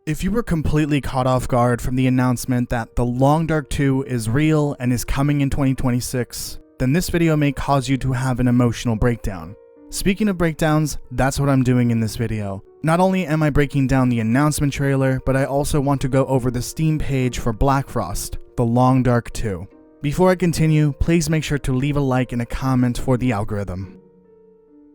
If you were completely caught off guard from the announcement that The Long Dark 2 is real and is coming in 2026, then this video may cause you to have an emotional breakdown. Speaking of breakdowns, that's what I'm doing in this video. Not only am I breaking down the announcement trailer, but I also want to go over the Steam page for Blackfrost, The Long Dark 2. Before I continue, please make sure to leave a like and a comment for the algorithm.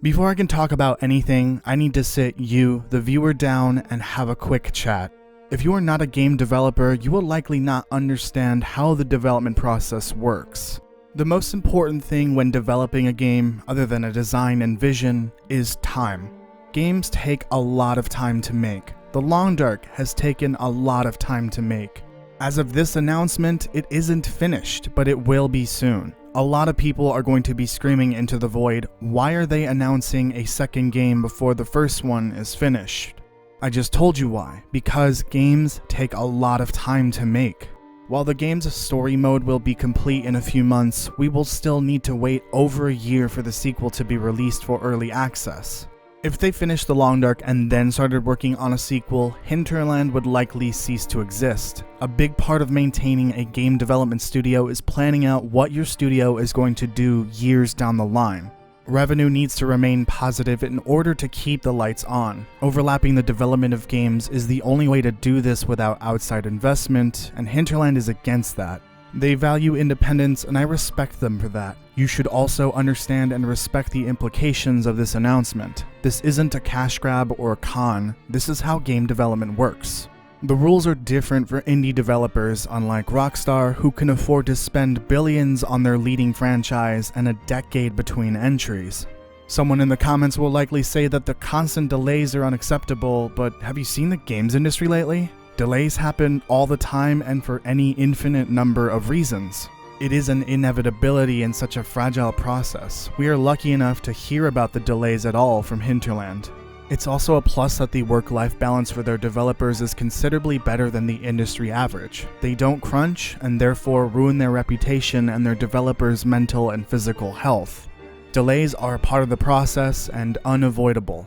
Before I can talk about anything, I need to sit you, the viewer, down and have a quick chat. If you are not a game developer, you will likely not understand how the development process works. The most important thing when developing a game, other than a design and vision, is time. Games take a lot of time to make. The Long Dark has taken a lot of time to make. As of this announcement, it isn't finished, but it will be soon. A lot of people are going to be screaming into the void, why are they announcing a second game before the first one is finished? I just told you why, because games take a lot of time to make. While the game's story mode will be complete in a few months, we will still need to wait over a year for the sequel to be released for early access. If they finished The Long Dark and then started working on a sequel, Hinterland would likely cease to exist. A big part of maintaining a game development studio is planning out what your studio is going to do years down the line. Revenue needs to remain positive in order to keep the lights on. Overlapping the development of games is the only way to do this without outside investment, and Hinterland is against that. They value independence, and I respect them for that. You should also understand and respect the implications of this announcement. This isn't a cash grab or a con, this is how game development works. The rules are different for indie developers, unlike Rockstar, who can afford to spend billions on their leading franchise and a decade between entries. Someone in the comments will likely say that the constant delays are unacceptable, but have you seen the games industry lately? Delays happen all the time and for any infinite number of reasons. It is an inevitability in such a fragile process. We are lucky enough to hear about the delays at all from Hinterland. It's also a plus that the work-life balance for their developers is considerably better than the industry average. They don't crunch and therefore ruin their reputation and their developers' mental and physical health. Delays are a part of the process and unavoidable.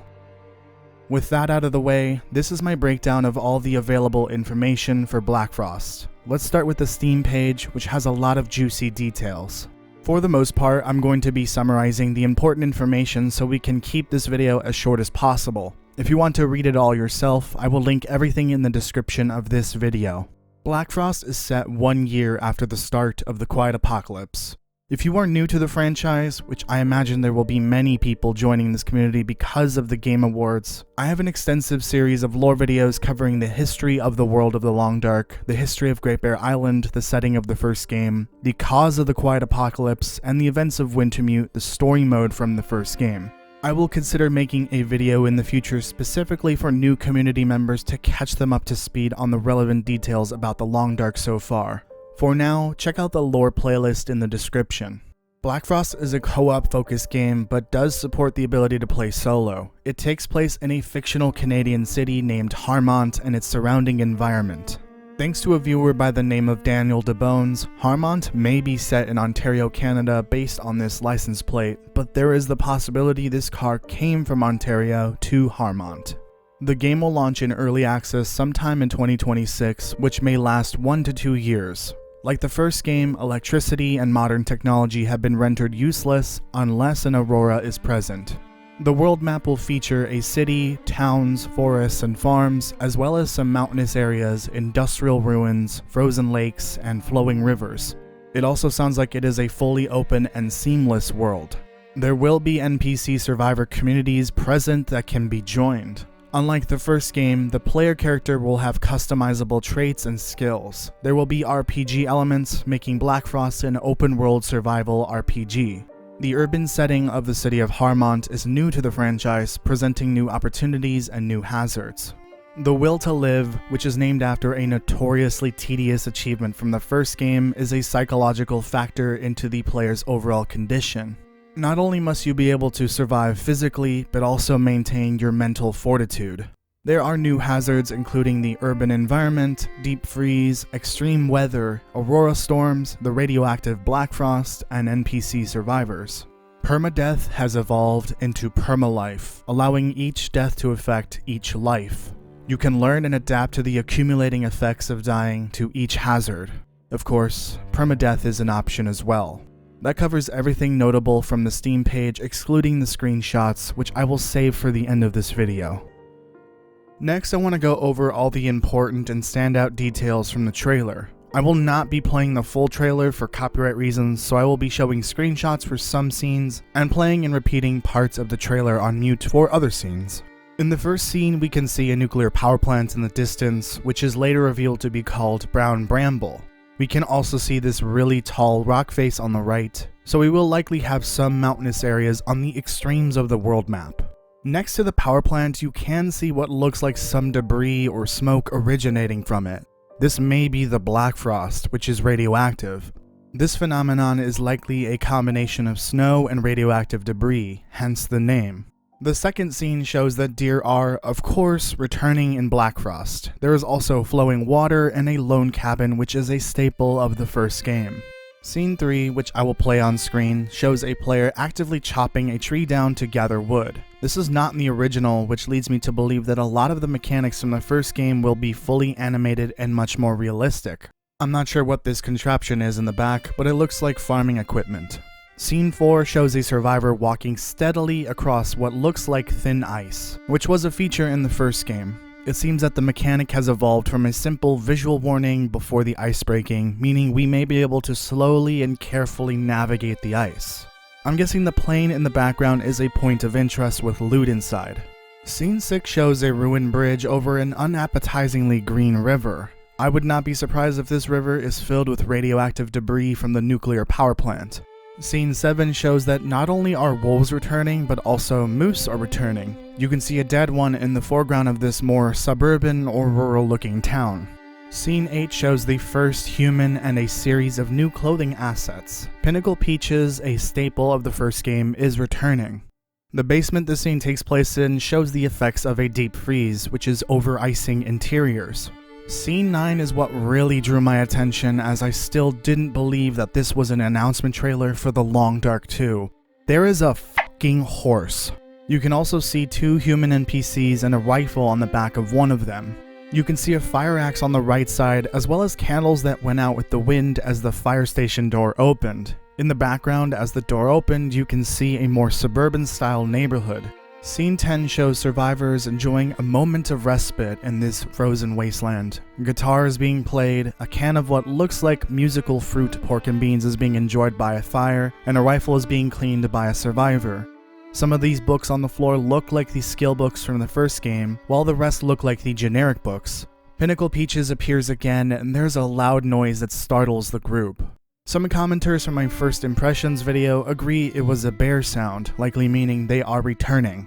With that out of the way, this is my breakdown of all the available information for Blackfrost. Let's start with the Steam page, which has a lot of juicy details. For the most part, I'm going to be summarizing the important information so we can keep this video as short as possible. If you want to read it all yourself, I will link everything in the description of this video. Blackfrost is set 1 year after the start of the Quiet Apocalypse. If you are new to the franchise, which I imagine there will be many people joining this community because of the Game Awards, I have an extensive series of lore videos covering the history of the world of the Long Dark, the history of Great Bear Island, the setting of the first game, the cause of the Quiet Apocalypse, and the events of Wintermute, the story mode from the first game. I will consider making a video in the future specifically for new community members to catch them up to speed on the relevant details about the Long Dark so far. For now, check out the lore playlist in the description. Blackfrost is a co-op focused game, but does support the ability to play solo. It takes place in a fictional Canadian city named Harmont and its surrounding environment. Thanks to a viewer by the name of Daniel DeBones, Harmont may be set in Ontario, Canada based on this license plate, but there is the possibility this car came from Ontario to Harmont. The game will launch in early access sometime in 2026, which may last 1 to 2 years. Like the first game, electricity and modern technology have been rendered useless unless an aurora is present. The world map will feature a city, towns, forests, and farms, as well as some mountainous areas, industrial ruins, frozen lakes, and flowing rivers. It also sounds like it is a fully open and seamless world. There will be NPC survivor communities present that can be joined. Unlike the first game, the player character will have customizable traits and skills. There will be RPG elements, making Blackfrost an open-world survival RPG. The urban setting of the city of Harmont is new to the franchise, presenting new opportunities and new hazards. The Will to Live, which is named after a notoriously tedious achievement from the first game, is a psychological factor into the player's overall condition. Not only must you be able to survive physically, but also maintain your mental fortitude. There are new hazards including the urban environment, deep freeze, extreme weather, aurora storms, the radioactive Blackfrost, and NPC survivors. Permadeath has evolved into permalife, allowing each death to affect each life. You can learn and adapt to the accumulating effects of dying to each hazard. Of course, permadeath is an option as well. That covers everything notable from the Steam page, excluding the screenshots, which I will save for the end of this video. Next, I want to go over all the important and standout details from the trailer. I will not be playing the full trailer for copyright reasons, so I will be showing screenshots for some scenes, and playing and repeating parts of the trailer on mute for other scenes. In the first scene, we can see a nuclear power plant in the distance, which is later revealed to be called Brown Bramble. We can also see this really tall rock face on the right, so we will likely have some mountainous areas on the extremes of the world map. Next to the power plant, you can see what looks like some debris or smoke originating from it. This may be the Blackfrost, which is radioactive. This phenomenon is likely a combination of snow and radioactive debris, hence the name. The second scene shows that deer are, of course, returning in Blackfrost. There is also flowing water and a lone cabin, which is a staple of the first game. Scene 3, which I will play on screen, shows a player actively chopping a tree down to gather wood. This is not in the original, which leads me to believe that a lot of the mechanics from the first game will be fully animated and much more realistic. I'm not sure what this contraption is in the back, but it looks like farming equipment. Scene 4 shows a survivor walking steadily across what looks like thin ice, which was a feature in the first game. It seems that the mechanic has evolved from a simple visual warning before the ice breaking, meaning we may be able to slowly and carefully navigate the ice. I'm guessing the plane in the background is a point of interest with loot inside. Scene 6 shows a ruined bridge over an unappetizingly green river. I would not be surprised if this river is filled with radioactive debris from the nuclear power plant. Scene 7 shows that not only are wolves returning, but also moose are returning. You can see a dead one in the foreground of this more suburban or rural looking town. Scene 8 shows the first human and a series of new clothing assets. Pinnacle Peaches, a staple of the first game, is returning. The basement this scene takes place in shows the effects of a deep freeze, which is over-icing interiors. Scene 9 is what really drew my attention, as I still didn't believe that this was an announcement trailer for The Long Dark 2. There is a fucking horse. You can also see 2 human NPCs and a rifle on the back of one of them. You can see a fire axe on the right side, as well as candles that went out with the wind as the fire station door opened. In the background, as the door opened, you can see a more suburban-style neighborhood. Scene 10 shows survivors enjoying a moment of respite in this frozen wasteland. Guitar is being played, a can of what looks like musical fruit pork and beans is being enjoyed by a fire, and a rifle is being cleaned by a survivor. Some of these books on the floor look like the skill books from the first game, while the rest look like the generic books. Pinnacle Peaches appears again, and there's a loud noise that startles the group. Some commenters from my first impressions video agree it was a bear sound, likely meaning they are returning.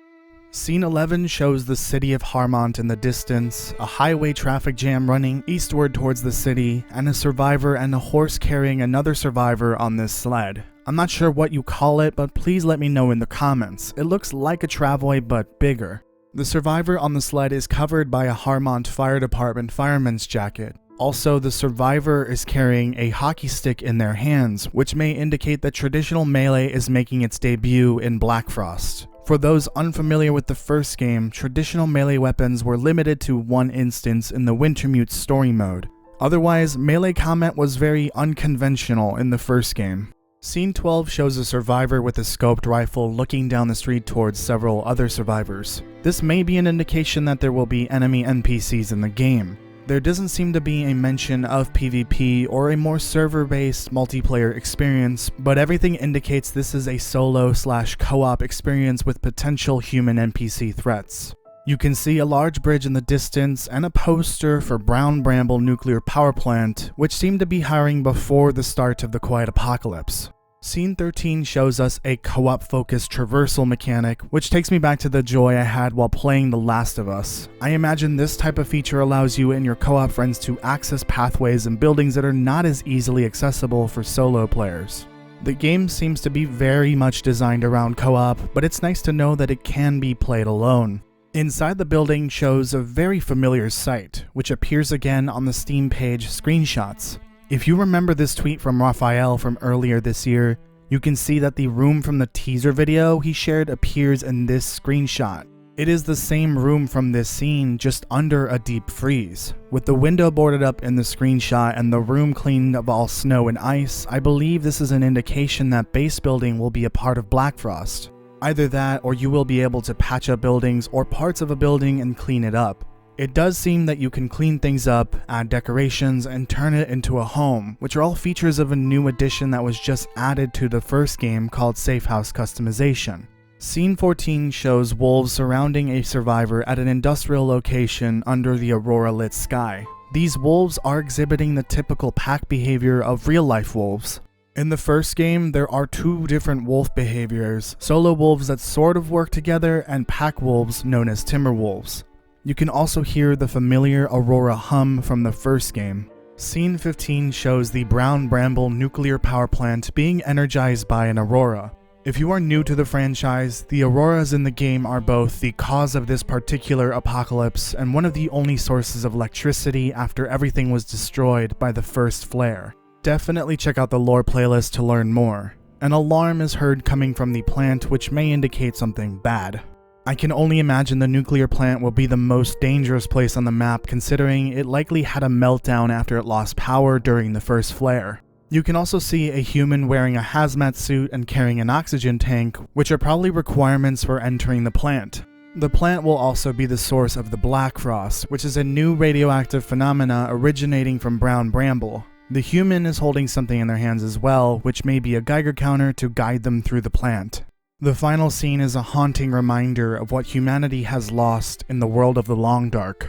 Scene 11 shows the city of Harmont in the distance, a highway traffic jam running eastward towards the city, and a survivor and a horse carrying another survivor on this sled. I'm not sure what you call it, but please let me know in the comments. It looks like a travoy, but bigger. The survivor on the sled is covered by a Harmont Fire Department fireman's jacket. Also, the survivor is carrying a hockey stick in their hands, which may indicate that traditional melee is making its debut in Blackfrost. For those unfamiliar with the first game, traditional melee weapons were limited to one instance in the Wintermute story mode. Otherwise, melee combat was very unconventional in the first game. Scene 12 shows a survivor with a scoped rifle looking down the street towards several other survivors. This may be an indication that there will be enemy NPCs in the game. There doesn't seem to be a mention of PvP or a more server-based multiplayer experience, but everything indicates this is a solo/co-op experience with potential human NPC threats. You can see a large bridge in the distance and a poster for Brown Bramble Nuclear Power Plant, which seemed to be hiring before the start of the Quiet Apocalypse. Scene 13 shows us a co-op focused traversal mechanic, which takes me back to the joy I had while playing The Last of Us. I imagine this type of feature allows you and your co-op friends to access pathways and buildings that are not as easily accessible for solo players. The game seems to be very much designed around co-op, but it's nice to know that it can be played alone. Inside the building shows a very familiar sight, which appears again on the Steam page screenshots. If you remember this tweet from Raphael from earlier this year, you can see that the room from the teaser video he shared appears in this screenshot. It is the same room from this scene, just under a deep freeze. With the window boarded up in the screenshot and the room cleaned of all snow and ice, I believe this is an indication that base building will be a part of Blackfrost. Either that, or you will be able to patch up buildings or parts of a building and clean it up. It does seem that you can clean things up, add decorations, and turn it into a home, which are all features of a new addition that was just added to the first game called Safe House Customization. Scene 14 shows wolves surrounding a survivor at an industrial location under the aurora-lit sky. These wolves are exhibiting the typical pack behavior of real-life wolves. In the first game, there are two different wolf behaviors, solo wolves that sort of work together and pack wolves known as timber wolves. You can also hear the familiar aurora hum from the first game. Scene 15 shows the Brown Bramble nuclear power plant being energized by an aurora. If you are new to the franchise, the auroras in the game are both the cause of this particular apocalypse and one of the only sources of electricity after everything was destroyed by the first flare. Definitely check out the lore playlist to learn more. An alarm is heard coming from the plant, which may indicate something bad. I can only imagine the nuclear plant will be the most dangerous place on the map, considering it likely had a meltdown after it lost power during the first flare. You can also see a human wearing a hazmat suit and carrying an oxygen tank, which are probably requirements for entering the plant. The plant will also be the source of the Blackfrost, which is a new radioactive phenomena originating from Brown Bramble. The human is holding something in their hands as well, which may be a Geiger counter to guide them through the plant. The final scene is a haunting reminder of what humanity has lost in the world of the Long Dark.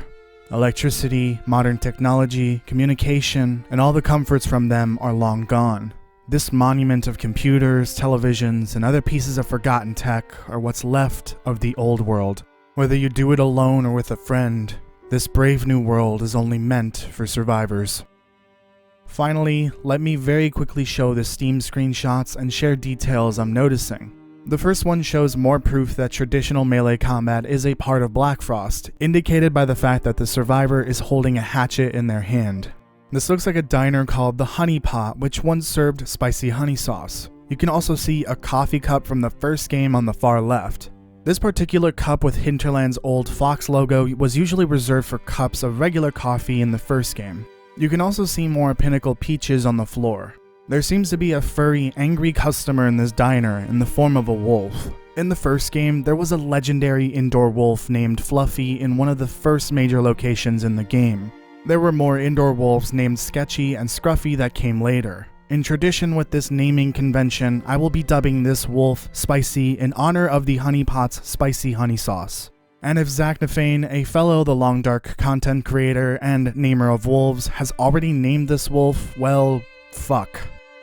Electricity, modern technology, communication, and all the comforts from them are long gone. This monument of computers, televisions, and other pieces of forgotten tech are what's left of the old world. Whether you do it alone or with a friend, this brave new world is only meant for survivors. Finally, let me very quickly show the Steam screenshots and share details I'm noticing. The first one shows more proof that traditional melee combat is a part of Blackfrost, indicated by the fact that the survivor is holding a hatchet in their hand. This looks like a diner called the Honey Pot, which once served spicy honey sauce. You can also see a coffee cup from the first game on the far left. This particular cup with Hinterland's old fox logo was usually reserved for cups of regular coffee in the first game. You can also see more Pinnacle peaches on the floor. There seems to be a furry, angry customer in this diner in the form of a wolf. In the first game, there was a legendary indoor wolf named Fluffy in one of the first major locations in the game. There were more indoor wolves named Sketchy and Scruffy that came later. In tradition with this naming convention, I will be dubbing this wolf Spicy in honor of the Honey Pot's spicy honey sauce. And if Zach Nafane, a fellow The Long Dark content creator and namer of wolves, has already named this wolf, well, fuck.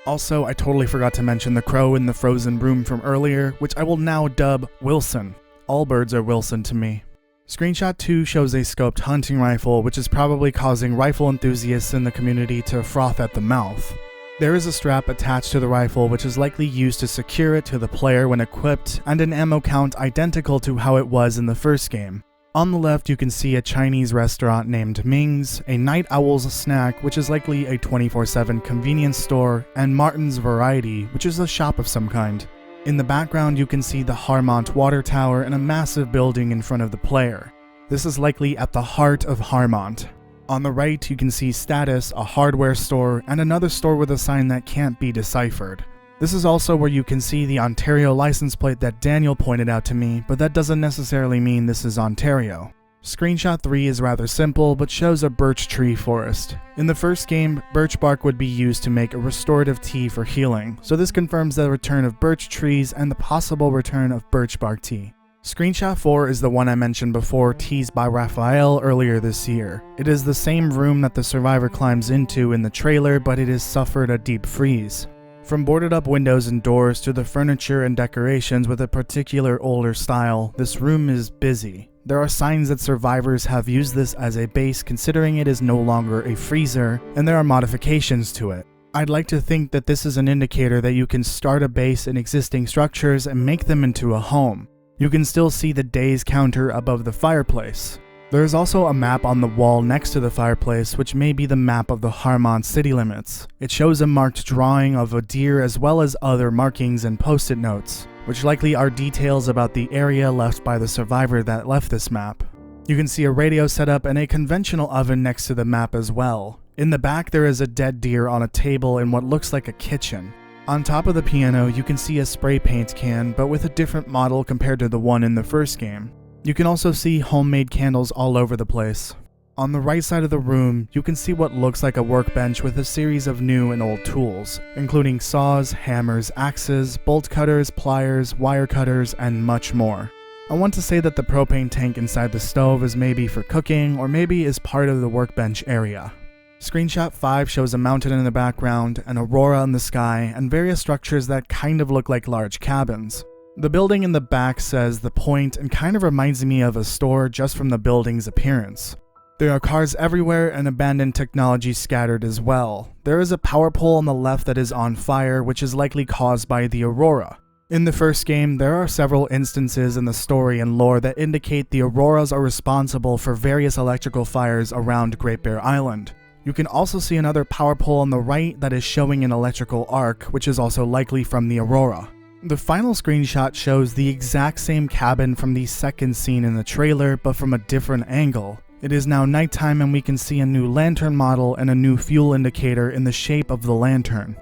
Also, I totally forgot to mention the crow in the frozen room from earlier, which I will now dub Wilson. All birds are Wilson to me. Screenshot 2 shows a scoped hunting rifle, which is probably causing rifle enthusiasts in the community to froth at the mouth. There is a strap attached to the rifle, which is likely used to secure it to the player when equipped, and an ammo count identical to how it was in the first game. On the left, you can see a Chinese restaurant named Ming's, a Night Owl's Snack, which is likely a 24/7 convenience store, and Martin's Variety, which is a shop of some kind. In the background, you can see the Harmont water tower and a massive building in front of the player. This is likely at the heart of Harmont. On the right, you can see Status, a hardware store, and another store with a sign that can't be deciphered. This is also where you can see the Ontario license plate that Daniel pointed out to me, but that doesn't necessarily mean this is Ontario. Screenshot 3 is rather simple, but shows a birch tree forest. In the first game, birch bark would be used to make a restorative tea for healing, so this confirms the return of birch trees and the possible return of birch bark tea. Screenshot 4 is the one I mentioned before, teased by Raphael earlier this year. It is the same room that the survivor climbs into in the trailer, but it has suffered a deep freeze. From boarded up windows and doors to the furniture and decorations with a particular older style, this room is busy. There are signs that survivors have used this as a base considering it is no longer a freezer, and there are modifications to it. I'd like to think that this is an indicator that you can start a base in existing structures and make them into a home. You can still see the days counter above the fireplace. There is also a map on the wall next to the fireplace, which may be the map of the Harmont city limits. It shows a marked drawing of a deer as well as other markings and post-it notes. which likely are details about the area left by the survivor that left this map. You can see a radio setup and a conventional oven next to the map as well. In the back there is a dead deer on a table in what looks like a kitchen. On top of the piano you can see a spray paint can, but with a different model compared to the one in the first game. You can also see homemade candles all over the place. On the right side of the room, you can see what looks like a workbench with a series of new and old tools, including saws, hammers, axes, bolt cutters, pliers, wire cutters, and much more. I want to say that the propane tank inside the stove is maybe for cooking, or maybe is part of the workbench area. Screenshot 5 shows a mountain in the background, an aurora in the sky, and various structures that kind of look like large cabins. The building in the back says The Point and kind of reminds me of a store just from the building's appearance. There are cars everywhere and abandoned technology scattered as well. There is a power pole on the left that is on fire, which is likely caused by the aurora. In the first game, there are several instances in the story and lore that indicate the auroras are responsible for various electrical fires around Great Bear Island. You can also see another power pole on the right that is showing an electrical arc, which is also likely from the aurora. The final screenshot shows the exact same cabin from the second scene in the trailer, but from a different angle. It is now nighttime and we can see a new lantern model and a new fuel indicator in the shape of the lantern.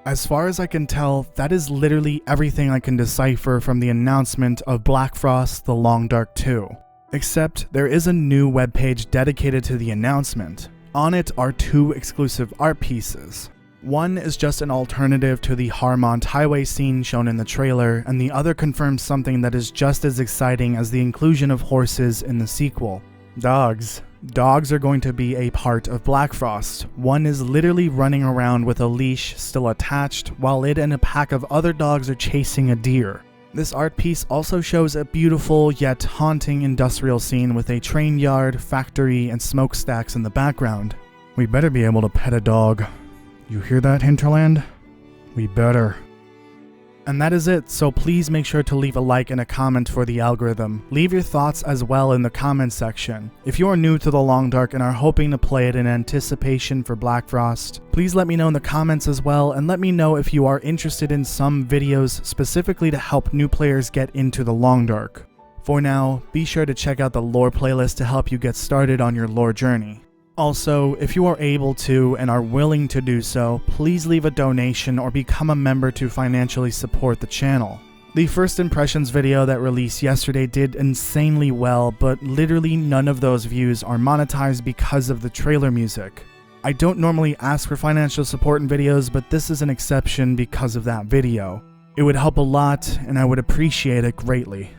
As far as I can tell, that is literally everything I can decipher from the announcement of Blackfrost: The Long Dark 2. Except there is a new webpage dedicated to the announcement. On it are 2 exclusive art pieces. One is just an alternative to the Harmont highway scene shown in the trailer, and the other confirms something that is just as exciting as the inclusion of horses in the sequel. Dogs. Dogs are going to be a part of Blackfrost. One is literally running around with a leash still attached, while it and a pack of other dogs are chasing a deer. This art piece also shows a beautiful yet haunting industrial scene with a train yard, factory, and smokestacks in the background. We better be able to pet a dog. You hear that, Hinterland? We better. And that is it, so please make sure to leave a like and a comment for the algorithm. Leave your thoughts as well in the comment section. If you are new to The Long Dark and are hoping to play it in anticipation for Blackfrost, please let me know in the comments as well, and let me know if you are interested in some videos specifically to help new players get into The Long Dark. For now, be sure to check out the lore playlist to help you get started on your lore journey. Also, if you are able to and are willing to do so, please leave a donation or become a member to financially support the channel. The first impressions video that released yesterday did insanely well, but literally none of those views are monetized because of the trailer music. I don't normally ask for financial support in videos, but this is an exception because of that video. It would help a lot, and I would appreciate it greatly.